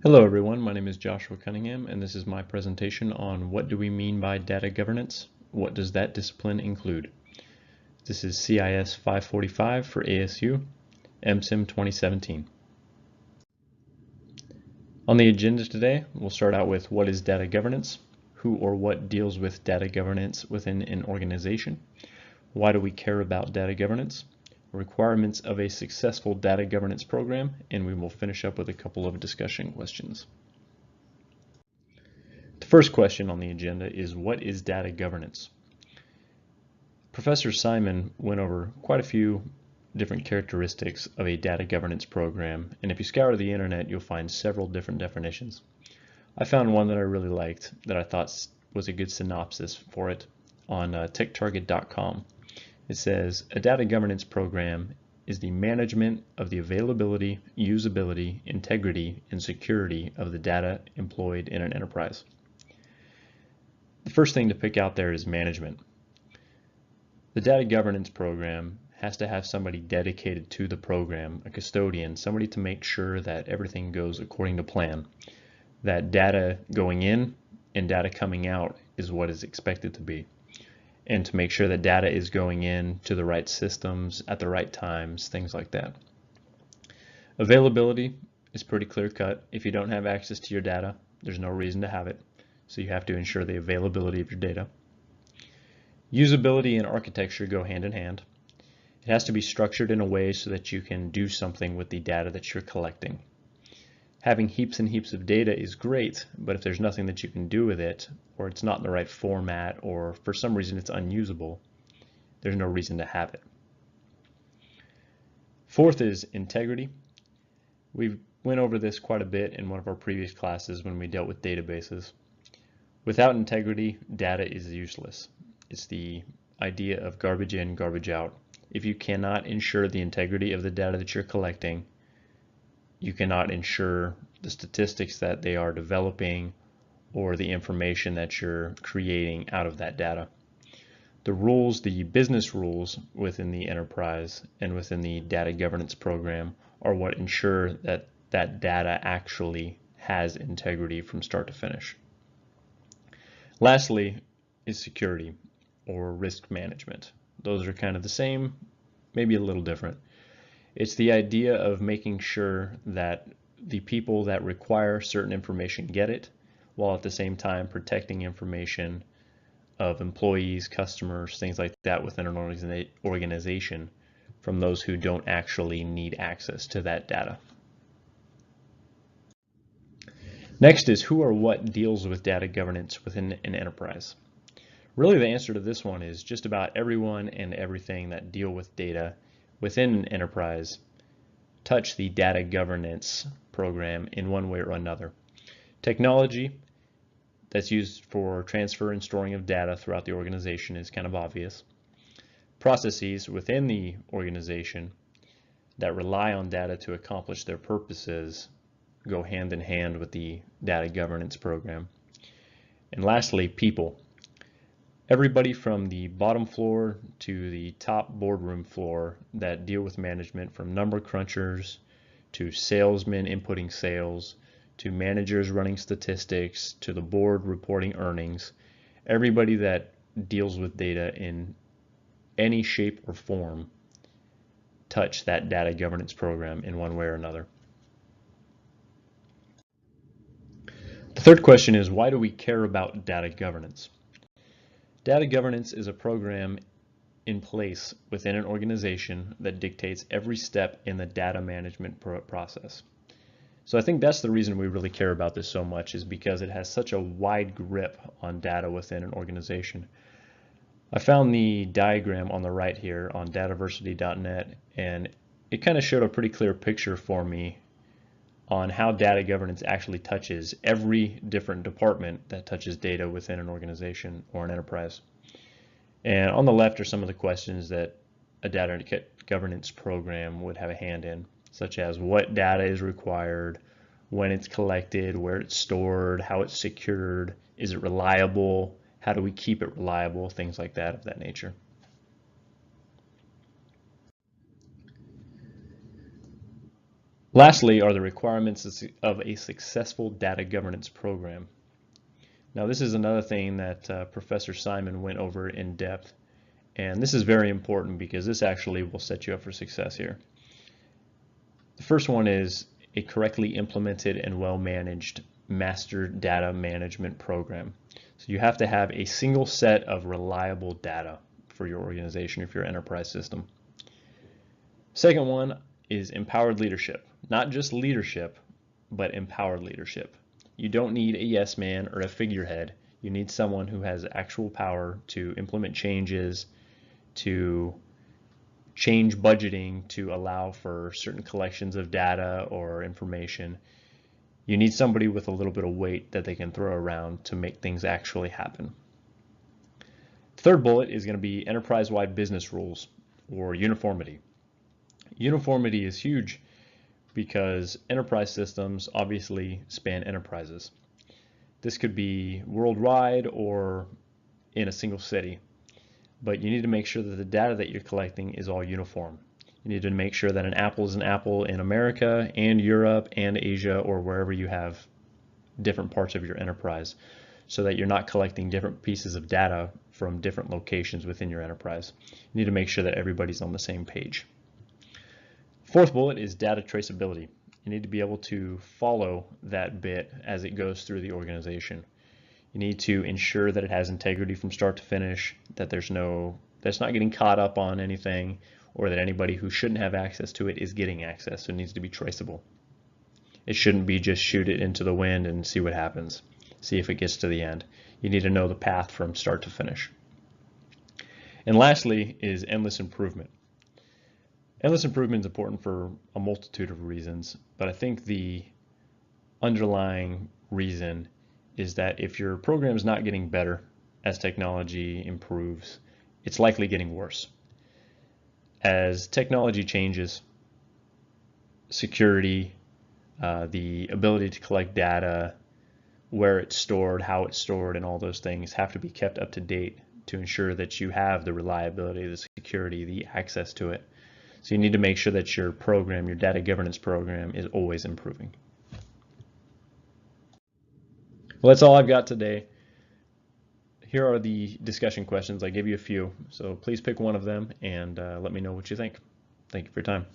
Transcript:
Hello everyone, my name is Joshua Cunningham and this is my presentation on what do we mean by data governance? What does that discipline include? This is CIS 545 for ASU, MSIM 2017. On the agenda today, we'll start out with what is data governance, who or what deals with data governance within an organization, why do we care about data governance, requirements of a successful data governance program, and we will finish up with a couple of discussion questions. The first question on the agenda is, what is data governance? Professor Simon went over quite a few different characteristics of a data governance program, and if you scour the internet, you'll find several different definitions. I found one that I really liked that I thought was a good synopsis for it on techtarget.com. It says, a data governance program is the management of the availability, usability, integrity, and security of the data employed in an enterprise. The first thing to pick out there is management. The data governance program has to have somebody dedicated to the program, a custodian, somebody to make sure that everything goes according to plan, that data going in and data coming out is what is expected to be, and to make sure that data is going in to the right systems at the right times, things like that. Availability is pretty clear cut. If you don't have access to your data, there's no reason to have it, so you have to ensure the availability of your data. Usability and architecture go hand in hand. It has to be structured in a way so that you can do something with the data that you're collecting. Having heaps and heaps of data is great, but if there's nothing that you can do with it, or it's not in the right format, or for some reason it's unusable, there's no reason to have it. Fourth is integrity. We went over this quite a bit in one of our previous classes when we dealt with databases. Without integrity, data is useless. It's the idea of garbage in, garbage out. If you cannot ensure the integrity of the data that you're collecting, you cannot ensure the statistics that they are developing or the information that you're creating out of that data. The rules, the business rules within the enterprise and within the data governance program are what ensure that that data actually has integrity from start to finish. Lastly is security or risk management. Those are kind of the same, maybe a little different. It's the idea of making sure that the people that require certain information get it, while at the same time protecting information of employees, customers, things like that within an organization from those who don't actually need access to that data. Next is, who or what deals with data governance within an enterprise? Really, the answer to this one is just about everyone and everything that deal with data within an enterprise touch the data governance program in one way or another. Technology that's used for transfer and storing of data throughout the organization is kind of obvious. Processes within the organization that rely on data to accomplish their purposes go hand in hand with the data governance program. And lastly, people. Everybody from the bottom floor to the top boardroom floor that deal with management, from number crunchers to salesmen inputting sales to managers running statistics to the board reporting earnings, everybody that deals with data in any shape or form touch that data governance program in one way or another. The third question is, why do we care about data governance? Data governance is a program in place within an organization that dictates every step in the data management process. So I think that's the reason we really care about this so much, is because it has such a wide grip on data within an organization. I found the diagram on the right here on dataversity.net, and it kind of showed a pretty clear picture for me on how data governance actually touches every different department that touches data within an organization or an enterprise. And on the left are some of the questions that a data governance program would have a hand in, such as what data is required, when it's collected, where it's stored, how it's secured, is it reliable, how do we keep it reliable, things like that of that nature. Lastly are the requirements of a successful data governance program. Now this is another thing that Professor Simon went over in depth, and this is very important because this actually will set you up for success here. The first one is a correctly implemented and well-managed master data management program. So you have to have a single set of reliable data for your organization or for your enterprise system. Second one is empowered leadership. Not just leadership, but empowered leadership. You don't need a yes man or a figurehead. You need someone who has actual power to implement changes, to change budgeting to allow for certain collections of data or information. You need somebody with a little bit of weight that they can throw around to make things actually happen. Third bullet is going to be enterprise-wide business rules, or uniformity. Uniformity is huge because enterprise systems obviously span enterprises. This could be worldwide or in a single city, but you need to make sure that the data that you're collecting is all uniform. You need to make sure that an apple is an apple in America and Europe and Asia, or wherever you have different parts of your enterprise, so that you're not collecting different pieces of data from different locations within your enterprise. You need to make sure that everybody's on the same page. Fourth bullet is data traceability. You need to be able to follow that bit as it goes through the organization. You need to ensure that it has integrity from start to finish, that that's not getting caught up on anything, or that anybody who shouldn't have access to it is getting access. So it needs to be traceable. It shouldn't be just shoot it into the wind and see what happens. See if it gets to the end. You need to know the path from start to finish. And lastly is endless improvement. Endless improvement is important for a multitude of reasons, but I think the underlying reason is that if your program is not getting better as technology improves, it's likely getting worse. As technology changes, security, the ability to collect data, where it's stored, how it's stored, and all those things have to be kept up to date to ensure that you have the reliability, the security, the access to it. So you need to make sure that your program, your data governance program, is always improving. Well, that's all I've got today. Here are the discussion questions. I gave you a few, so please pick one of them and let me know what you think. Thank you for your time.